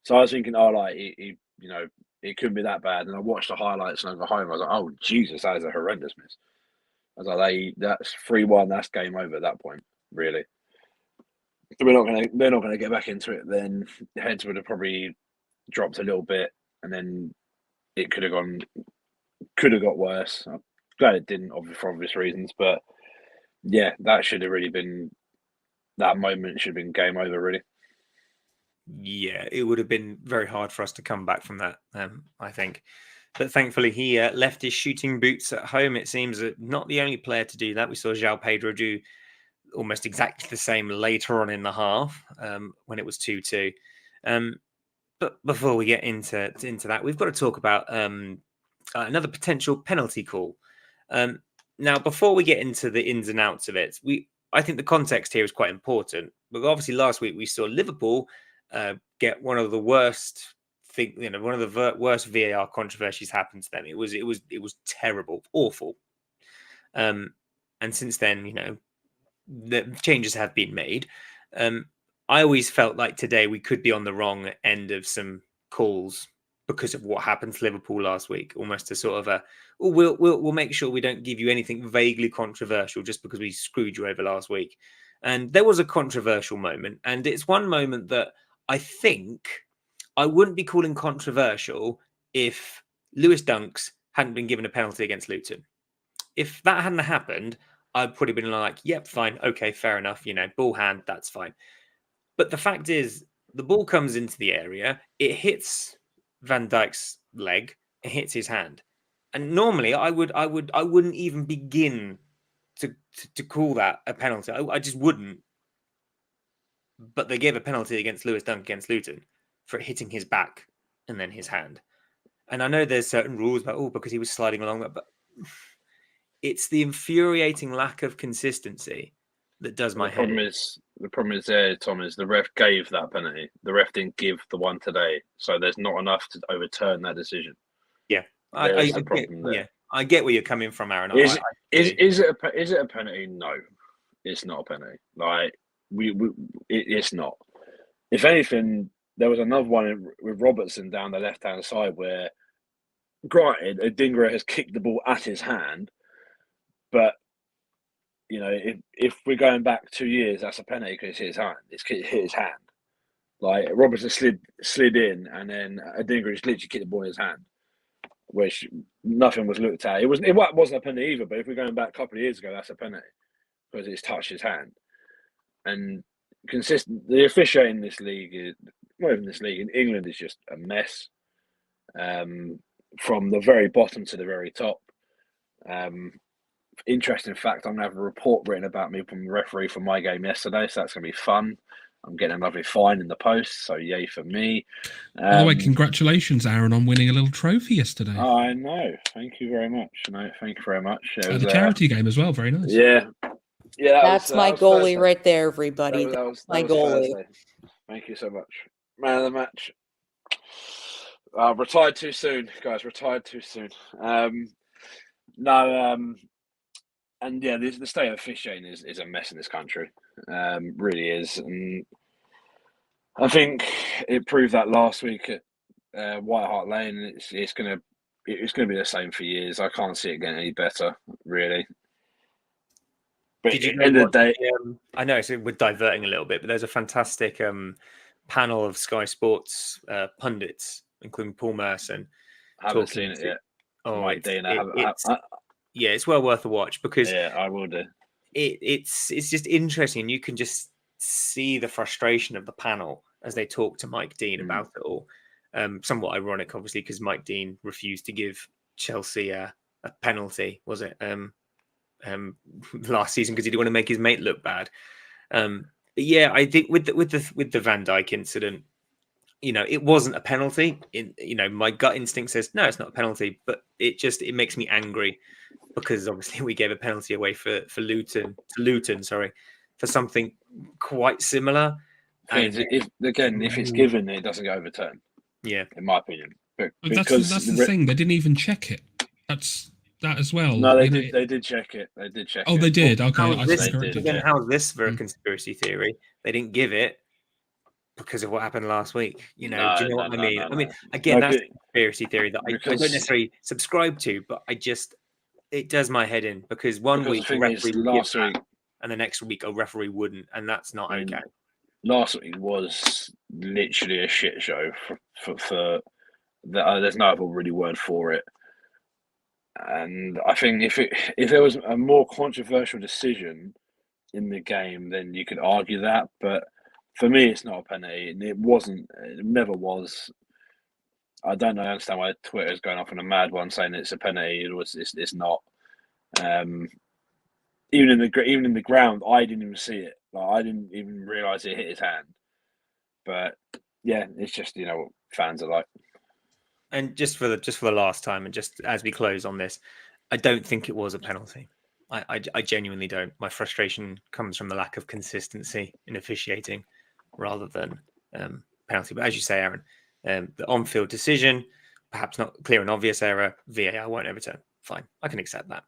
So I was thinking, it couldn't be that bad. And I watched the highlights and I got home. I was like, oh, Jesus, that is a horrendous miss. I was like, that's 3-1. That's game over at that point, really. So they're not gonna get back into it. Then the heads would have probably dropped a little bit, and then it could have got worse. I'm glad it didn't, for obvious reasons. But yeah, that should have really been, that moment should have been game over, really. Yeah, it would have been very hard for us to come back from that, I think. But thankfully, he left his shooting boots at home. It seems that not the only player to do that. We saw João Pedro do almost exactly the same later on in the half, when it was 2-2. But before we get into that, we've got to talk about another potential penalty call. Now, before we get into the ins and outs of it, I think the context here is quite important. But obviously, last week we saw Liverpool get one of the worst worst VAR controversies happen to them. It was terrible, awful. And since then, the changes have been made. I always felt like today we could be on the wrong end of some calls because of what happened to Liverpool last week. Almost a sort of we'll make sure we don't give you anything vaguely controversial just because we screwed you over last week. And there was a controversial moment, and it's one moment that I think I wouldn't be calling controversial if Lewis Dunks hadn't been given a penalty against Luton. If that hadn't happened, I'd probably been like, yep, fine. Okay, fair enough. Ball hand, that's fine. But the fact is, the ball comes into the area, it hits Van Dijk's leg, it hits his hand. And normally I wouldn't even begin to call that a penalty. I just wouldn't. But they gave a penalty against Lewis Dunk against Luton for hitting his back and then his hand. And I know there's certain rules about, because he was sliding along that, but it's the infuriating lack of consistency that does my head. The problem is there, Tom, is the ref gave that penalty. The ref didn't give the one today. So there's not enough to overturn that decision. Yeah. I get where you're coming from, Aaron. Is it a penalty? No, it's not a penalty. Like, it's not. If anything, there was another one with Robertson down the left-hand side where, granted, Adingra has kicked the ball at his hand, but if we're going back 2 years, that's a penalty because it's his hand. It's hit his hand. Like, Robertson slid in, and then Adingra just literally kicked the ball in his hand, which nothing was looked at. It wasn't a penalty either. But if we're going back a couple of years ago, that's a penalty because it's touched his hand. And the officiating in this league, not even this league, in England is just a mess. from the very bottom to the very top. Interesting fact, I'm going to have a report written about me from the referee from my game yesterday, so that's going to be fun. I'm getting a lovely fine in the post, so yay for me. By the way, congratulations, Aaron, on winning a little trophy yesterday. I know. Thank you very much. No, thank you very much. It At was the charity game as well. Very nice. Yeah. That's my goalie right there, everybody. That was my goalie. Thursday. Thank you so much. Man of the match. Retired too soon, guys. Retired too soon. And yeah, the state of officiating is a mess in this country. Really is. And I think it proved that last week at White Hart Lane. It's gonna be the same for years. I can't see it getting any better, really. But Did you at the end of the day, I know we're diverting a little bit, but there's a fantastic panel of Sky Sports pundits, including Paul Merson. I haven't seen it yet. Oh, it's well worth a watch because I will do. It's just interesting, and you can just see the frustration of the panel as they talk to Mike Dean about it all. Somewhat ironic, obviously, because Mike Dean refused to give Chelsea a penalty, was it? Last season because he didn't want to make his mate look bad. But yeah, I think with the Van Dijk incident, it wasn't a penalty. My gut instinct says no, it's not a penalty, but it makes me angry because obviously we gave a penalty away for Luton, for something quite similar. And if it's given, it doesn't get overturned. Yeah, in my opinion. But that's the thing. They didn't even check it. That's that as well. No, they did. They did check it. They did check. Oh, they did. Okay, how is this for a conspiracy theory? They didn't give it because of what happened last week. Do you know what I mean? I mean, again, that's a conspiracy theory that I don't necessarily subscribe to, but it does my head in because one week a referee last week, and the next week a referee wouldn't, and that's not okay. Last week was literally a shit show for there's no other really word for it. And I think if there was a more controversial decision in the game, then you could argue that. But for me, it's not a penalty, and it wasn't. It never was. I don't understand why Twitter is going off on a mad one saying it's a penalty. It's not. Even in the ground, I didn't even see it. Like, I didn't even realize it hit his hand. But yeah, it's just what fans are like. And just for the last time, and just as we close on this, I don't think it was a penalty. I genuinely don't. My frustration comes from the lack of consistency in officiating, rather than penalty. But as you say, Aaron, the on-field decision, perhaps not clear and obvious error, VAR won't overturn. Fine, I can accept that.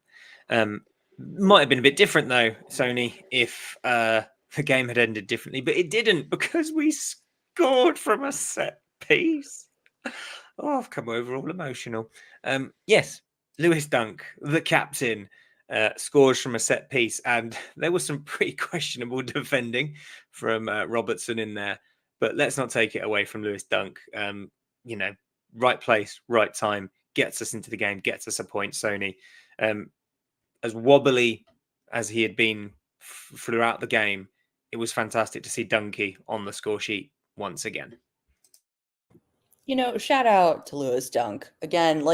Might have been a bit different though, Sony, if the game had ended differently, but it didn't because we scored from a set piece. Oh, I've come over all emotional. Yes, Lewis Dunk, the captain, scores from a set piece, and there was some pretty questionable defending from Robertson in there. But let's not take it away from Lewis Dunk. Right place, right time, gets us into the game, gets us a point. Sony, as wobbly as he had been throughout the game, it was fantastic to see Dunky on the score sheet once again. Shout out to Lewis Dunk. Again,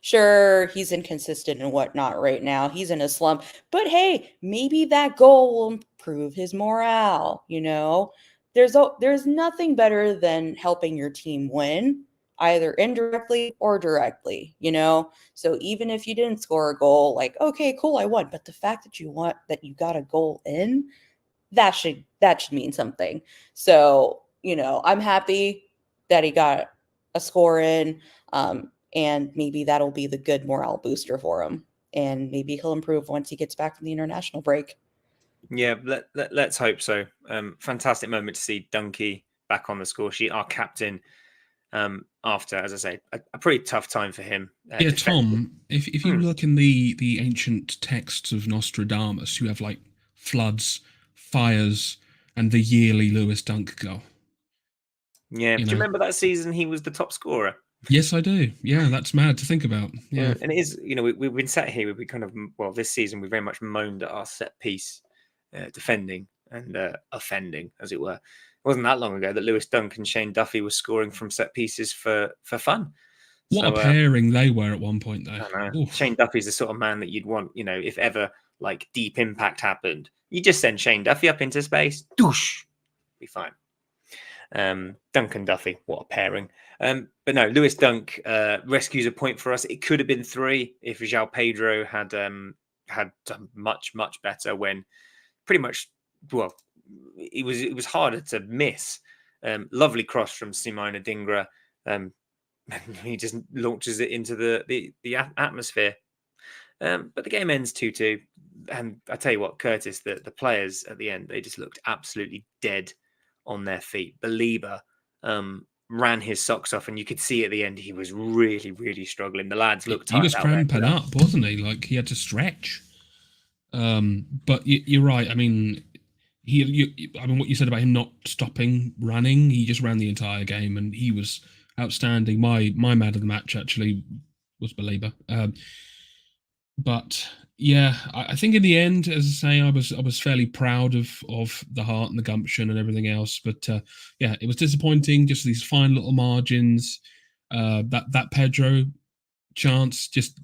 sure, he's inconsistent and whatnot right now. He's in a slump. But hey, maybe that goal will improve his morale, There's nothing better than helping your team win, either indirectly or directly, So even if you didn't score a goal, okay, cool, I won. But the fact that you got a goal in, that should mean something. So, I'm happy that he got a score in, and maybe that'll be the good morale booster for him, and maybe he'll improve once he gets back from the international break. Yeah, let's hope so. Fantastic moment to see Dunky back on the score sheet, our captain, after, as I say, a pretty tough time for him. Yeah, Tom, if you look in the ancient texts of Nostradamus, you have floods, fires, and the yearly Lewis Dunk goal. Yeah, do you remember that season he was the top scorer? Yes, I do. Yeah, that's mad to think about. Yeah, and it is. We've been sat here. We kind of this season we very much moaned at our set piece defending and offending, as it were. It wasn't that long ago that Lewis Dunk and Shane Duffy were scoring from set pieces for fun. What So, a pairing they were at one point, though. I know. Oof. Shane Duffy's the sort of man that you'd want, if ever like deep impact happened, you just send Shane Duffy up into space, doosh, be fine. Duncan Duffy, what a pairing. But no, Lewis Dunk rescues a point for us. It could have been 3 if João Pedro had done much better. When pretty much, well, it was harder to miss. Lovely cross from Simone Adingra. He just launches it into the atmosphere. But the game ends 2-2. And I tell you what, Curtis, the players at the end, they just looked absolutely dead on their feet. Belieber ran his socks off, and you could see at the end he was really struggling. The lads looked tired. He was cramping up, wasn't he? Like he had to stretch. But you're right. I mean, what you said about him not stopping running, he just ran the entire game, and he was outstanding. My man of the match actually was Belieber. But yeah, I think in the end, as I say, I was fairly proud of the heart and the gumption and everything else. But yeah, it was disappointing. Just these fine little margins. That Pedro chance, just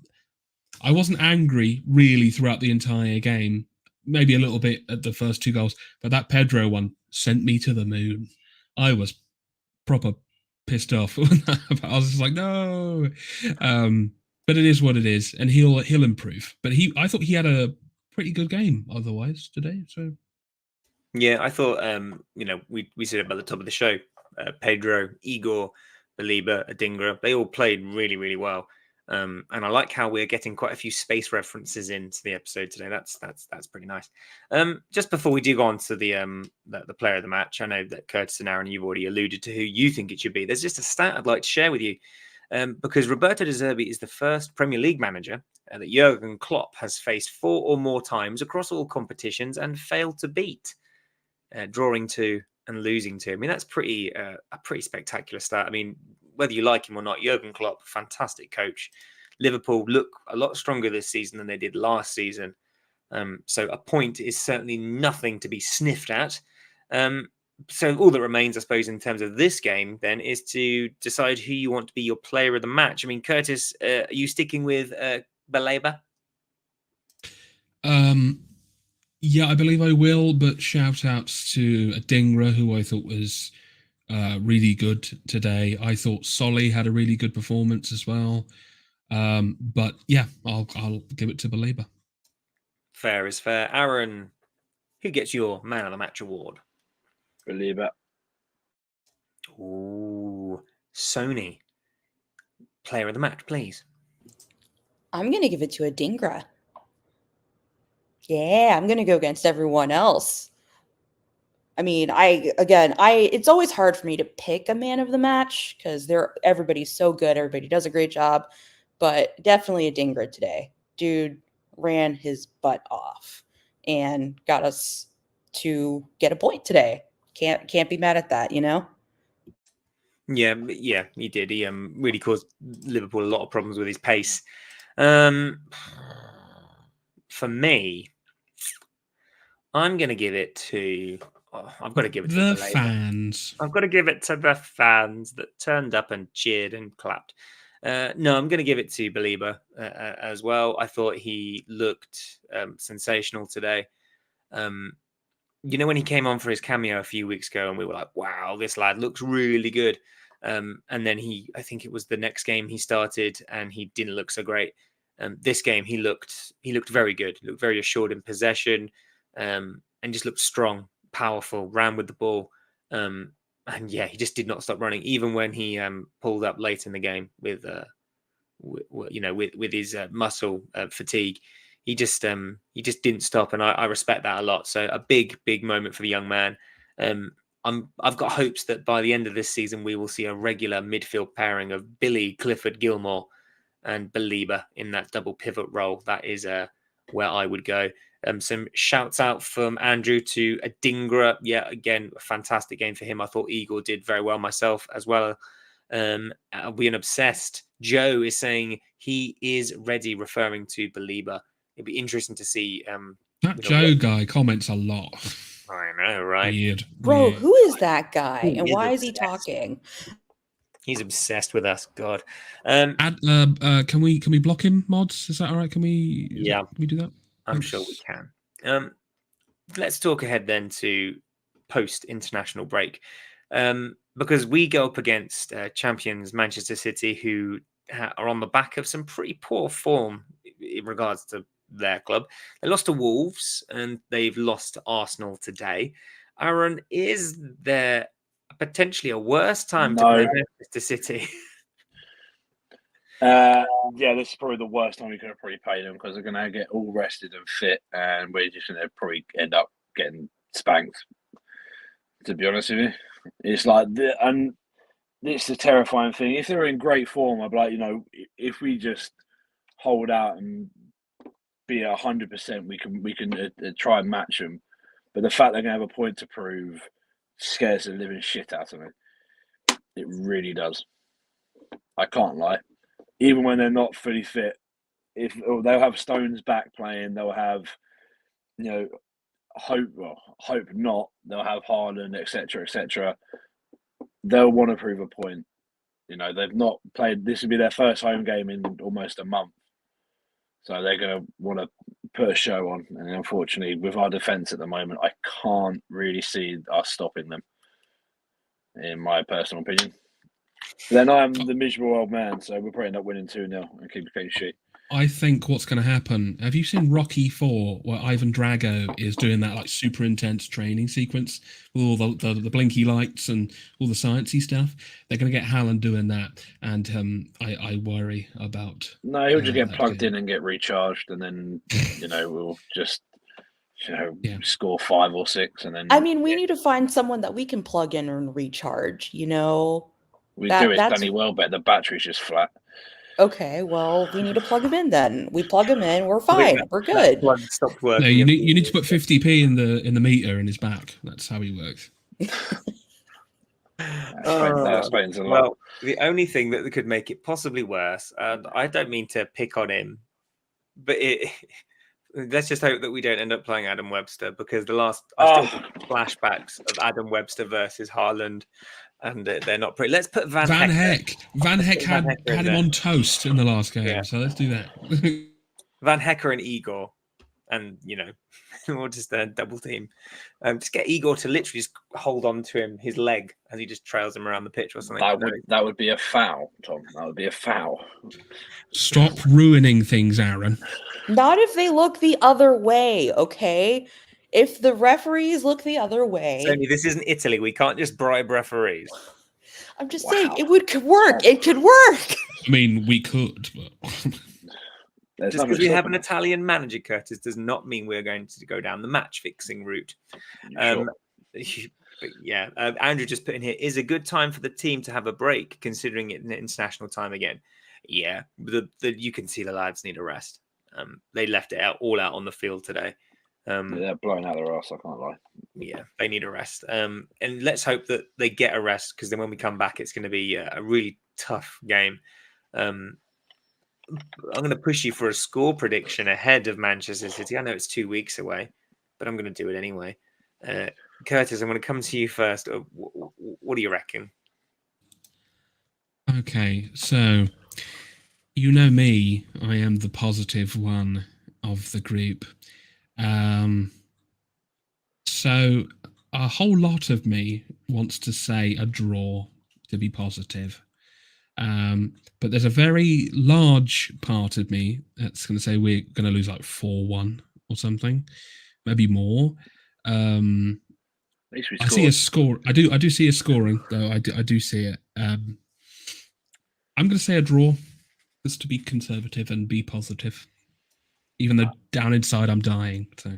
I wasn't angry really throughout the entire game. Maybe a little bit at the first 2 goals, but that Pedro one sent me to the moon. I was proper pissed off. I was just like, no. But it is what it is, and he'll improve. But I thought he had a pretty good game otherwise today. So yeah, I thought we said about the top of the show, Pedro, Igor, Belieber, Adingra, they all played really well. And I like how we're getting quite a few space references into the episode today. That's pretty nice. Just before we do go on to the player of the match, I know that Curtis and Aaron, you've already alluded to who you think it should be. There's just a stat I'd like to share with you. Because Roberto De Zerbi is the first Premier League manager that Jurgen Klopp has faced 4 or more times across all competitions and failed to beat, drawing 2 and losing 2. I mean, that's a pretty spectacular stat. I mean, whether you like him or not, Jurgen Klopp, fantastic coach. Liverpool look a lot stronger this season than they did last season. So a point is certainly nothing to be sniffed at. So all that remains, I suppose, in terms of this game, then, is to decide who you want to be your player of the match. I mean, Curtis, are you sticking with Belieber? Yeah, I believe I will. But shout outs to Adingra, who I thought was really good today. I thought Solly had a really good performance as well. But yeah, I'll give it to Belieber. Fair is fair. Aaron, who gets your man of the match award? Belieber. Ooh, Sony. Player of the match, please. I'm going to give it to Adingra. Yeah, I'm going to go against everyone else. I mean, it's always hard for me to pick a man of the match because everybody's so good. Everybody does a great job, but definitely Adingra today. Dude ran his butt off and got us to get a point today. Can't be mad at that, you know? Yeah, he did. He really caused Liverpool a lot of problems with his pace. For me, I'm going to give it to... I've got to give it to the Belieber. fans. I've got to give it to the fans that turned up and cheered and clapped. No, I'm going to give it to Belieber as well. I thought he looked sensational today. When he came on for his cameo a few weeks ago, and we were like, wow, this lad looks really good. And then I think it was the next game he started and he didn't look so great. This game, he looked very good, looked very assured in possession, and just looked strong, powerful, ran with the ball. And yeah, he just did not stop running, even when he pulled up late in the game with his muscle fatigue. He just didn't stop, and I respect that a lot. So a big moment for the young man. I've got hopes that by the end of this season we will see a regular midfield pairing of Billy, Clifford, Gilmore, and Belieber in that double pivot role. That is where I would go. Some shouts out from Andrew to Adingra. Yeah, again, a fantastic game for him. I thought Igor did very well myself as well. Being obsessed. Joe is saying he is ready, referring to Belieber. It'd be interesting to see. That Joe guy comments a lot. I know, right? Weird. Bro, Weird. who is that guy? Who And is why is he obsessed? talking? He's obsessed with us. God. Can we block him, mods? Is that all right? Can we? Can we do that? I'm sure we can. Let's talk ahead then to post-international break, because we go up against champions Manchester City, who are on the back of some pretty poor form in regards to their club. They lost to Wolves and they've lost to Arsenal today. Aaron, is there potentially a worse time to play Manchester City? Yeah, this is probably the worst time we could have probably played them because they're going to get all rested and fit, and we're just going to probably end up getting spanked. To be honest with you, it's like and it's the terrifying thing. If they're in great form, I'd be like, if we just hold out and be 100%, we can try and match them. But the fact they're going to have a point to prove scares the living shit out of me. It really does. I can't lie. Even when they're not fully fit, they'll have Stones back playing, they'll have, hope not, they'll have Haaland, etc., etc. They'll want to prove a point. They've not played. This will be their first home game in almost a month, so they're going to want to put a show on. And unfortunately, with our defence at the moment, I can't really see us stopping them, in my personal opinion. Then I'm the miserable old man, so we'll probably end up winning 2-0 and keep a clean sheet. I think what's going to happen. Have you seen Rocky 4, where Ivan Drago is doing that like super intense training sequence with all the blinky lights and all the sciencey stuff? They're going to get Haaland doing that, and I worry about. No, he'll just get plugged in and get recharged, and then we'll just score 5 or 6, and then. I mean, we need to find someone that we can plug in and recharge. We do it, Danny Welbeck. The battery's just flat. Okay, well, we need to plug him in then. We plug him in, we're fine, we're good. Stopped working. No, you need to put 50p in the meter in his back. That's how he works. That explains a lot. Well, the only thing that could make it possibly worse, and I don't mean to pick on him, but let's just hope that we don't end up playing Adam Webster, because I still get flashbacks of Adam Webster versus Haaland. And they're not pretty. Let's put Van Heck. Van Heck had him on toast in the last game, so let's do that. Van Hecker and Igor, and we'll just double team. Just get Igor to literally just hold on to his leg as he just trails him around the pitch or something. That would be a foul, Tom. That would be a foul. Stop ruining things, Aaron. Not if they look the other way, okay? If the referees look the other way... Tony, this isn't Italy. We can't just bribe referees. I'm just saying, it could work. It could work. I mean, we could, but... Just because we have an Italian manager, Curtis, does not mean we're going to go down the match-fixing route. Sure. But yeah, Andrew just put in here, is a good time for the team to have a break, considering it international time again. Yeah, you can see the lads need a rest. They left it all out on the field today. They're blowing out their ass, I can't lie. Yeah, they need a rest. And let's hope that they get a rest, because then when we come back, it's going to be a really tough game. I'm going to push you for a score prediction ahead of Manchester City. I know it's 2 weeks away, but I'm going to do it anyway. Curtis, I'm going to come to you first. What do you reckon? Okay, so you know me. I am the positive one of the group. So a whole lot of me wants to say a draw to be positive. But there's a very large part of me that's going to say we're going to lose like 4-1 or something, maybe more. I see a score. I do see a scoring though. I do see it. I'm going to say a draw, just to be conservative and be positive. Even though down inside I'm dying. So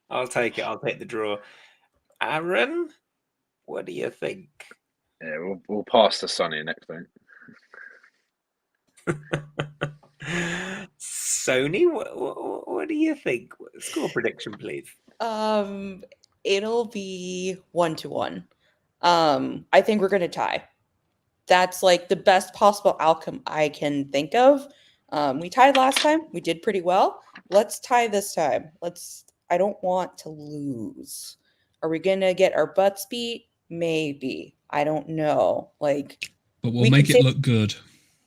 I'll take it. I'll take the draw. Aaron, what do you think? Yeah, we'll pass the Sunny next time. Sony, what do you think? Score prediction, please. It'll be 1-1. I think we're gonna tie. That's like the best possible outcome I can think of. We tied last time. We did pretty well. Let's tie this time. I don't want to lose. Are we gonna get our butts beat? Maybe. I don't know. but we'll We make could it say- look good.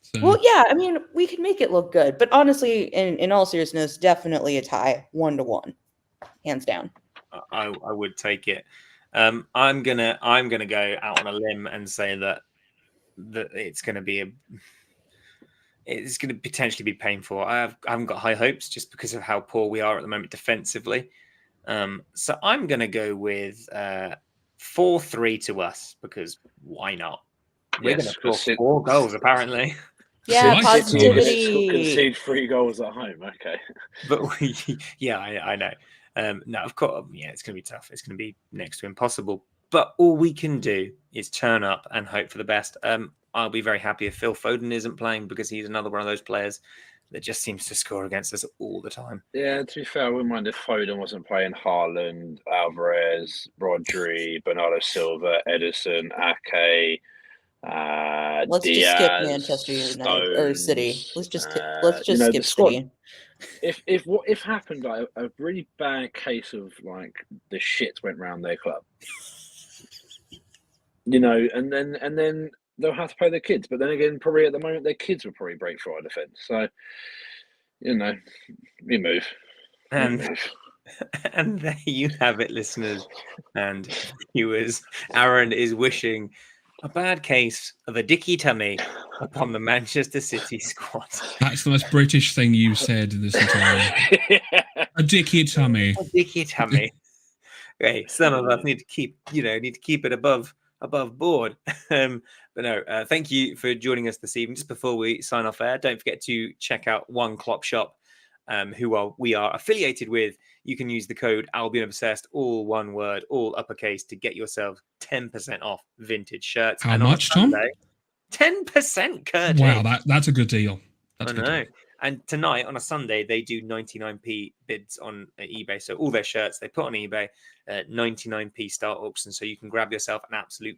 So, Well, yeah, I mean, we can make it look good, but honestly, in all seriousness, definitely a tie, 1-1, hands down. I would take it. I'm gonna go out on a limb and say that it's gonna be it's going to potentially be painful. I haven't got high hopes just because of how poor we are at the moment defensively. So I'm going to go with 4-3 to us because why not? We're Yes, going to score because 4 goals apparently. Yeah, Christ, City positivity. concede 3 goals at home. Okay. But yeah, I know. No, of course, yeah, it's going to be tough. It's going to be next to impossible. But all we can do is turn up and hope for the best. I'll be very happy if Phil Foden isn't playing because he's another one of those players that just seems to score against us all the time. Yeah, to be fair, I wouldn't mind if Foden wasn't playing. Haaland, Alvarez, Rodri, Bernardo Silva, Edison, Ake, Let's Diaz, just skip Manchester United or City. Stones, Let's just skip the squad. City. If what if happened like a really bad case of like the shit went round their club, and then they'll have to play their kids. But then again, probably at the moment their kids will probably break through our defence. So we move. And and there you have it, listeners and viewers. Aaron is wishing a bad case of a dicky tummy upon the Manchester City squad. that's the most British thing you've said this entire. A dicky tummy. A dicky tummy. Okay, some of us need to keep it above board. But no, thank you for joining us this evening. Just before we sign off air, don't forget to check out One Klopp Shop, we are affiliated with. You can use the code Albion Obsessed, all one word, all uppercase, to get yourself 10% off vintage shirts. How much, Tom? 10%, Kurt. Wow, that's a good deal. That's I a good know. deal. And tonight on a Sunday, they do 99p bids on eBay. So all their shirts they put on eBay, 99p start auction. So you can grab yourself an absolute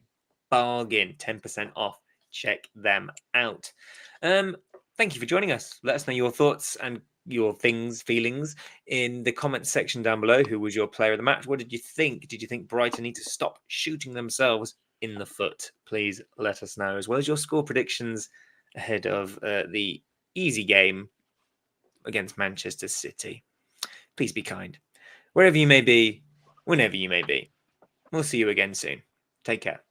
bargain, 10% off. Check them out. Thank you for joining us. Let us know your thoughts and your feelings in the comments section down below. Who was your player of the match? What did you think? Did you think Brighton need to stop shooting themselves in the foot? Please let us know, as well as your score predictions ahead of the easy game against Manchester City. Please be kind. Wherever you may be, whenever you may be. We'll see you again soon. Take care.